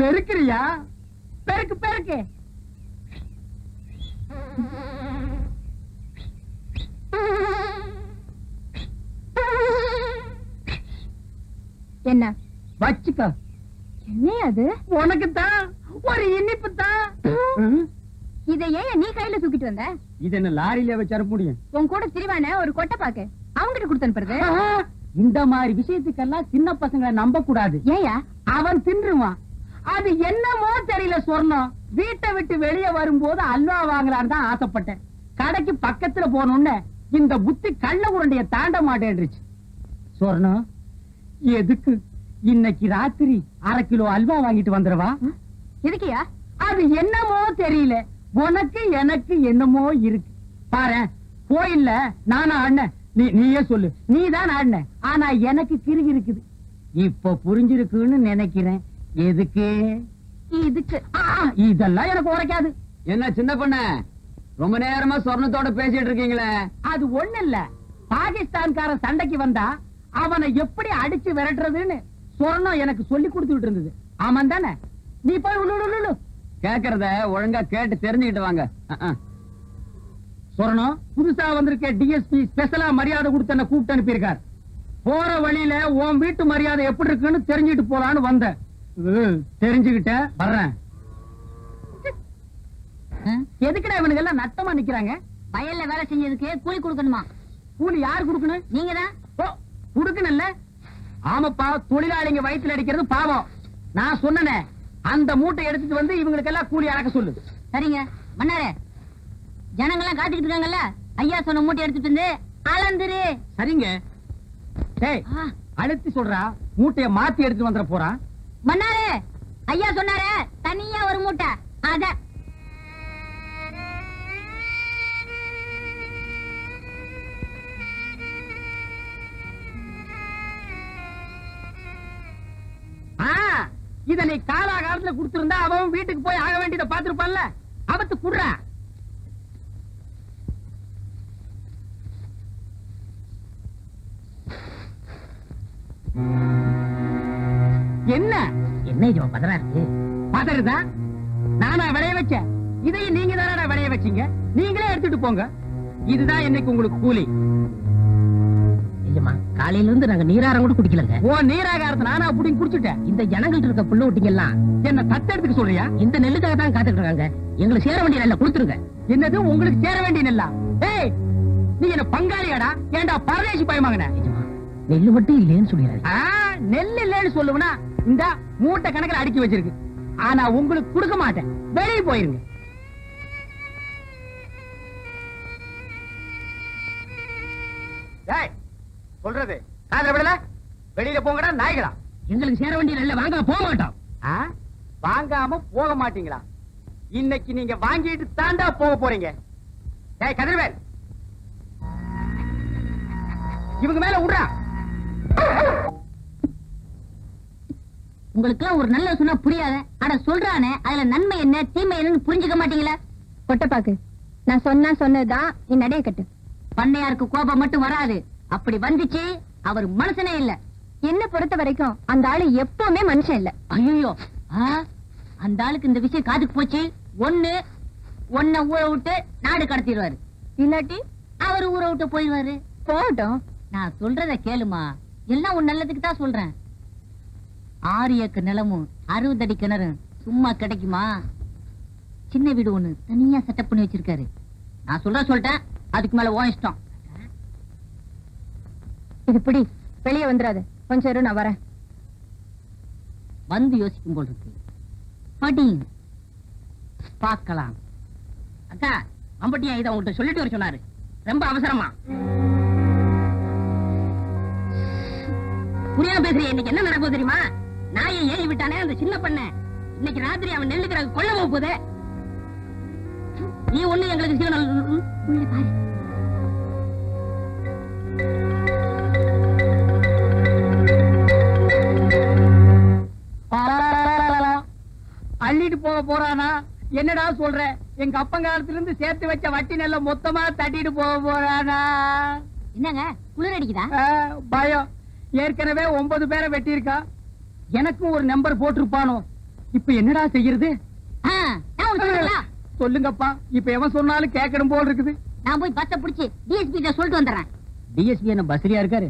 பெருக்கிறியா? பெருக்கு பெருக்கு. என்ன வச்சுக்க. என்ன அது? உனக்கு தான் ஒரு இனிப்பு தான். இதை ஏன் நீ கையில தூக்கிட்டு வந்த? இது என்ன லாரியில வச்சு அனுப்ப முடியும்? உன் கூட திரிவான ஒரு கொட்டை பாக்கு அவங்கிட்ட கொடுத்து அனுப்புறது. இந்த மாதிரி விஷயத்துக்கெல்லாம் சின்ன பசங்களை நம்ப கூடாது. ஏயா? அவன் தின்றுவான். அது என்னமோ தெரியல சொர்ணம். வீட்டை விட்டு வெளியே வரும்போது அல்வா வாங்கலான்னு தான் ஆசைப்பட்டேன். கடைக்கு பக்கத்துல போனோன்னு இந்த புத்தி கள்ள உருண்டைய தாண்ட மாட்டேன்றுச்சு. சொர்ணம், எதுக்கு இன்னைக்கு ராத்திரி 1/2 கிலோ அல்வா வாங்கிட்டு வந்துடவா? எதுக்கியா? அது என்னமோ தெரியல, உனக்கு எனக்கு என்னமோ இருக்கு. பாரு, கோயில்ல நானா ஆடினேன், நீயே சொல்லு. நீதான் ஆடின, ஆனா எனக்கு கிறுகி இருக்குது. இப்ப புரிஞ்சிருக்குன்னு நினைக்கிறேன். எதுக்கு? இதுக்கு. இதெல்லாம் எனக்கு உரைக்காது. என்ன சின்ன பொண்ணு, ரொம்ப நேரமா சொர்ணத்தோட பேசிட்டு இருக்கீங்களே? அது ஒண்ணு இல்ல, பாகிஸ்தான்காரன் சண்டைக்கு வந்தா அவனை எப்படி அடிச்சு விரட்டுறதுன்னு சொர்ணம் எனக்கு சொல்லி கொடுத்துட்டு இருந்தது. ஆமாம் தானே? நீ போய் உள்ளு. கேக்குறத ஒழுங்கா கேட்டு தெரிஞ்சுக்கிட்டு வாங்க. சொர்ணம், புதுசா வந்திருக்க டிஎஸ்பி ஸ்பெஷலா மரியாதை கொடுத்து என்ன கூப்பிட்டு அனுப்பியிருக்கார். போற வழியில உன் வீட்டு மரியாதை எப்படி இருக்குன்னு தெரிஞ்சுட்டு போலான்னு வந்தேன். தெரிஞ்சுக்கிட்ட வர்றேன். எதுக்குடா இவனுக்கு எல்லாம் நட்டமா நிக்கிறாங்க? வயல்ல வேலை செஞ்சதுக்கு கூலி கொடுக்கணுமா? கூலி யாரு கொடுக்கணும்? நீங்க தான். குடுக்கணும்ல. ஆமாப்பா, தொழிலாளிங்க வயிற்றுல அடிக்கிறது பாவம். நான் சொன்னனே, அந்த மூட்டை எடுத்துட்டு வந்து இவங்களுக்கு எல்லாம் கூலி அடக்க சொல்லு. சரிங்க மன்னாரே, ஜனங்கெல்லாம் காத்துக்கிட்டு இருக்காங்கல்ல, ஐயா சொன்ன மூட்டை எடுத்துட்டு வந்து அளந்துரு. சரிங்க. டேய், அழுத்தி சொல்றா, மூட்டைய மாத்தி எடுத்து வந்துட போறான். மன்னாரே, ஐயா சொன்னாரே தனியா ஒரு மூட்டை, அத இத நீ காலாகாலத்துல கொடுத்திருந்தா அவன் வீட்டுக்கு போய் ஆக வேண்டியதை பாத்துருப்பான்ல. அவத்து குடுறா. என்ன என்ன பதறா இருக்கு? பதறுதா? நானா விளைய வச்சேன்? இதையும் நீங்க தானடா விளைய வச்சீங்க. நீங்களே எடுத்துட்டு போங்க. இதுதான் இன்னைக்கு உங்களுக்கு கூலி. காலையில இருந்து நாங்க நீராரம் கூட குடிக்கலங்க. ஓ நீராகாரத்தை நானா புடிங்க குடிச்சுட்டேன். இந்த ஜனங்கள் இருக்க புள்ள ஊட்டிங்க எல்லாம் என்ன தத்தெடுத்துக்க சொல்றியா? இந்த நெல்லுக்காக தான் காத்துட்டு இருக்காங்க. எங்களுக்கு சேர வேண்டிய நெல்லை கொடுத்துருங்க. என்னது உங்களுக்கு சேர வேண்டிய நெல்லா? ஏய், நீ என்ன பங்காளியாடா? ஏண்டா பரதேசி பயமாங்கன? நெல்லு மட்டும் இல்லைன்னு சொல்லிடுறாரு. நெல் இல்லைன்னு சொல்லுவனா இந்த மூட்டை கணக்கில் அடுக்கி வச்சிருக்கு. ஆனா உங்களுக்கு கொடுக்க மாட்டேன். வெளியே போயிருங்க. சொல்றது காதுல விடல. வெளியில போங்கடா நாய்களா. எங்களுக்கு சேர வேண்டிய நெல்லை வாங்க போக மாட்டோம். வாங்காம போக மாட்டீங்களா? இன்னைக்கு நீங்க வாங்கிட்டு தாண்டா போக போறீங்க. ஏய் கதிர்வேல், இவங்க மேல விடுறா. உங்களுக்கு எல்லாம் ஒரு நல்ல சொன்னா புரியாத. ஆனா சொல்றானே, அதுல நன்மை என்ன தீமை என்னன்னு புரிஞ்சுக்க மாட்டீங்களா? கொட்டப்பாக்கு, நான் சொன்னதுதான் நீ நடைய கட்டு. பண்ணையாருக்கு கோபம் மட்டும் வராது. அப்படி வந்துச்சு, அவர் மனுஷனே இல்ல. என்ன பொறுத்த வரைக்கும் அந்த ஆளு எப்பவுமே மனுஷன் இல்ல. ஐயோ, அந்த ஆளுக்கு இந்த விஷயம் காதுக்கு போச்சு. ஒன்ன ஊரை விட்டு நாடு கடத்திடுவாரு, இல்லாட்டி அவர் ஊரை விட்டு போயிடுவாரு. போகட்டும், நான் சொல்றத கேளுமா. எல்லாம் உன் நல்லதுக்கு தான் சொல்றேன். 6 ஏக்கர் நிலமும் 60 அடி கிணறும் சும்மா கிடைக்குமா? சின்ன வீடு ஒண்ணு தனியா செட்டப் பண்ணி வச்சிருக்காரு. நான் சொல்லிட்டேன், அதுக்கு மேல உன் இஷ்டம். இது பிடி, வெளியே வந்துடாது. கொஞ்சம் இரு, நான் வரேன். வந்து யோசிக்கும் போல் இருக்கு. படி பார்க்கலாம். அக்கா, அம்பட்டியா இதை உங்கள்கிட்ட சொல்லிட்டு வர சொன்னாரு. ரொம்ப அவசரமா. புரியாம பேசுறீங்க. இன்னைக்கு என்ன நடக்கும் தெரியுமா? நாயை ஏறி விட்டானே அந்த சின்ன பண்ண, இன்னைக்கு ராத்திரி அவன் நெல்லுக்கிற கொள்ள போகுது. நீ ஒண்ணு எங்களுக்கு சிவன் பாரு. அள்ளிட்டு போக போறானா? என்னடா சொல்ற? எங்க அப்பங்காலத்துல இருந்து சேர்த்து வச்ச வட்டி நெல்ல மொத்தமா தட்டிட்டு போக போறானா? என்னங்க குளிர் அடிக்குதா? பயம். ஏற்கனவே 9 பேரை வெட்டி இருக்கா. எனக்கும் ஒரு நம்பர் போட்டிருப்பானோ? இப்ப என்னடா செய்யறது? ஆ, நான் உனக்கு சொல்லலா? சொல்லுங்கப்பா. இப்ப எவன் சொன்னாலும் கேட்கணும் போல் இருக்குது. நான் போய் பஸ்ஸ புடிச்சு டிஎஸ்பி கிட்ட சொல்லிட்டு வந்துடுறேன். டிஎஸ்பி என்ன பஸ்லியா இருக்காரு?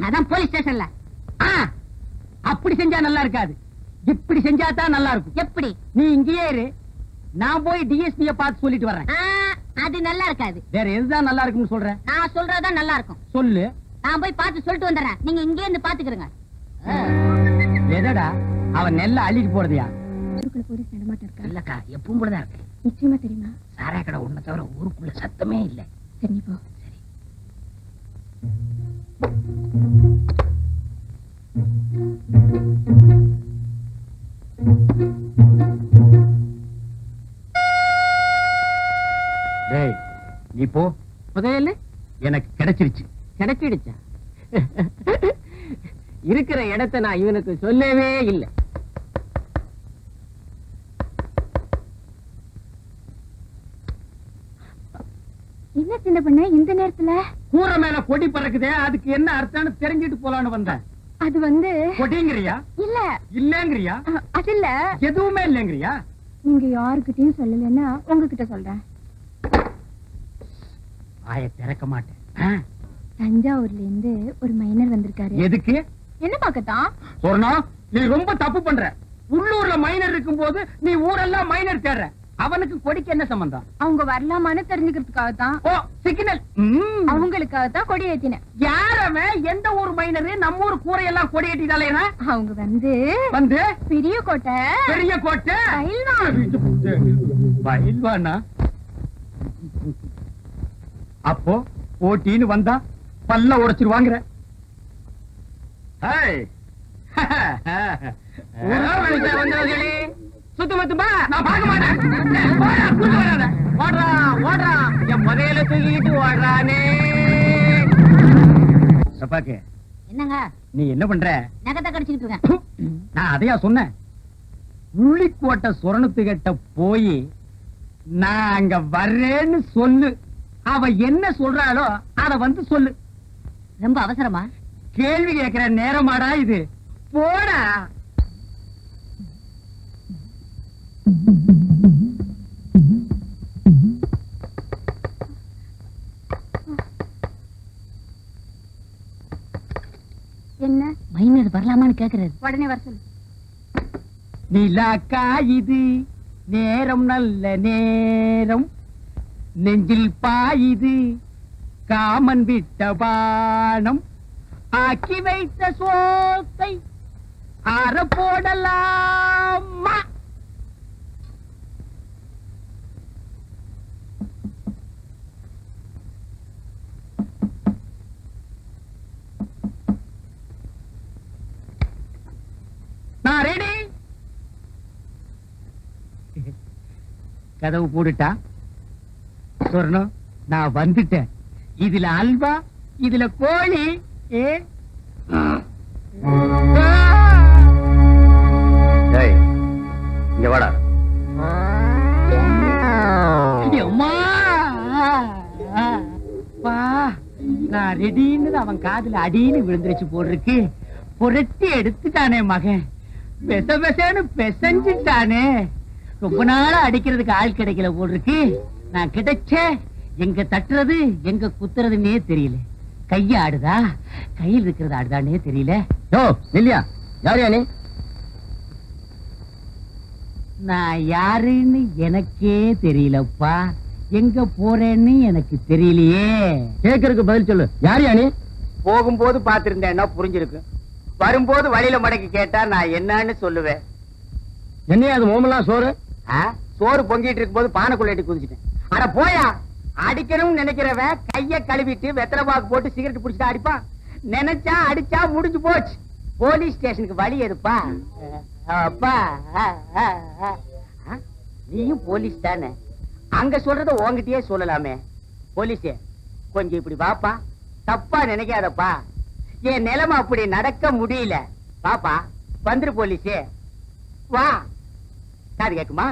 அதான் போலீஸ் ஸ்டேஷன்ல. ஆ, அப்படி செஞ்சா நல்லா இருக்காது. இப்படி செஞ்சா தான் நல்லா இருக்கும். எப்படி? நீ இங்கேயே இரு, நான் போய் டிஎஸ்பிய பார்த்து சொல்லிட்டு வர்றேன். ஆ, அது நல்லா இருக்காது. வேற எதுதான் நல்லா இருக்கும்னு சொல்ற? நான் சொல்றதுதான் நல்லா இருக்கும். சொல்லு. நான் போய் பார்த்து சொல்லிட்டு வந்துடுறேன். நீங்க இங்கே இருந்து பாத்துக்கிறங்க. எதடா அவன் நெல்ல அள்ளிட்டு போறதையா? ஊருக்குள்ள போலீஸ் நடமாட்டம் இருக்கா? இல்லக்கா, எப்பவும் போலதான் இருக்கு. நிச்சயமா தெரியுமா? சாராய கடை ஒண்ணு தவிர ஊருக்குள்ள சத்தமே இல்ல. சரி, நீ போ. டேய், நீ போ. முதல்ல எனக்கு கிடைச்சிருச்சு. கிடைச்சிடுச்சா? இருக்கிற இடத்தை நான் இவனுக்கு சொல்லவே இல்லை. என்ன சின்ன பண்ண இந்த நேரத்துல? கூரை மேல கொடி பறக்குதே, அதுக்கு என்ன அர்த்தம்னு தெரிஞ்சிட்டு போலான்னு வந்தேன். அது வந்து கொடிங்கிறியா இல்ல, இல்லங்கிறியா? அது இல்ல. எதுவுமே இல்லங்கிறியா? நீங்க யாருக்கிட்டையும் சொல்லலன்னா உங்ககிட்ட சொல்றேன். ஆய திறக்க மாட்டேன். தஞ்சாவூர்ல இருந்து ஒரு மைனர் வந்திருக்காரு. எதுக்கு? என்ன பாக்கத்தான்? சொன்னா நீ ரொம்ப தப்பு பண்ற. உள்ளூர்ல மைனர் இருக்கும் போது நீ ஊரெல்லாம் மைனர் தேடுற. அவனுக்கு கொடிக்கு என்ன சம்பந்தம்? அவங்க வரலாமான்னு தெரிஞ்சுக்கிறதுக்காக தான். ஓ, சிக்னல். அவங்களுக்காக தான் கொடி ஏத்தினேன். யாரவன்? எந்த ஊர் மைனரு? நம்ம ஊர் கூரையெல்லாம் கொடி ஏற்றிட்டாலேனா? அவங்க வந்து வந்து பெரிய கோட்டை, பெரிய கோட்டை பயில்வான். பயில்வானா? அப்போ போட்டின்னு வந்தா பல்ல உடைச்சிருவாங்கிற. சுத்து மத்துமா நான் பார்க்க மாட்டேன். போடா, கூட்டு வராத. ஓடுறா ஓடுறா, என் முதல்ல தூக்கிட்டு ஓடுறானே. சப்பாக்கு, என்னங்க? நீ என்ன பண்ற? நகத்தை கடிச்சுக்கிட்டு இருக்கேன். நான் அதையா சொன்னேன். உள்ளிக்கோட்டை சுரணத்துக்கிட்ட போய் நான் அங்க வர்றேன்னு சொல்லு. அவ என்ன சொல்றாளோ அத வந்து சொல்லு. ரொம்ப அவசரமா? கேள்வி கேட்கிற நேரமாடா இது? போடா. என்ன? மைனர் வரலாமான்னு கேக்குறாரு. உடனே வர சொல்லு. நிலாக்கா இது நேரம் நல்ல நேரம், நெஞ்சில் பாயுது காமன் விட்ட பானம், ஆக்கி வைத்த சோத்தை ஆற போடலாமா? நான் ரெடி. கதவு போட்டுட்டா? சொர்ணம், நான் வந்துட்டேன். இதுல அல்வா, இதுல கோழி. ஏ இங்க வாடா. நான் ரெடின்னு அவன் காதுல அடின்னு விழுந்துருச்சு போட்டிருக்கு. புரட்டி எடுத்துட்டானே மகன். பெச பெசன்னு பெசஞ்சிட்டானே. ரொம்ப நாளா அடிக்கிறதுக்கு ஆள் கிடைக்கல போட்டிருக்கு. நான் கிடைச்ச எங்க தட்டுறது எங்க குத்துறதுன்னே தெரியல. கைய ஆடுதா, கையில் இருக்கிறது ஆடுதானே தெரியல. யோ நில்லியா, யாரியா நீ? நான் யாருன்னு எனக்கே தெரியலப்பா. எங்க போறேன்னு எனக்கு தெரியலையே. கேக்குறதுக்கு பதில் சொல்லு. யாரியா நீ? போகும்போது பாத்திருந்தேன்னா புரிஞ்சிருக்கு. வரும்போது வழியில மடக்கி கேட்டா நான் என்னன்னு சொல்லுவேன். என்னையா அது மோமெல்லாம் சோறு? சோறு பொங்கிட்டு இருக்கும் போது பானைக்குள்ள எட்டி குதிச்சிட்டேன். அட போயா. அடிக்கணும்னு நினைக்கிறவன் கைய கழுவிட்டு வெத்தலை பாக்கு போட்டு சிகரெட் புடிச்சிட்டு அடிப்பான். நினைச்சா அடிச்சா முடிஞ்சு போச்சு. போலீஸ் ஸ்டேஷனுக்கு வழி எதுப்பா? அப்பா, நீயும் போலீஸ் தானே? அங்க சொல்றத உன்கிட்டயே சொல்லலாமே. போலீஸே, கொஞ்சம் இப்படி வாப்பா. தப்பா நினைக்காதப்பா. என் நிலைமை அப்படி நடக்க முடியல. பாப்பா, வந்துரு போலீஸே. வா. காது கேக்குமா?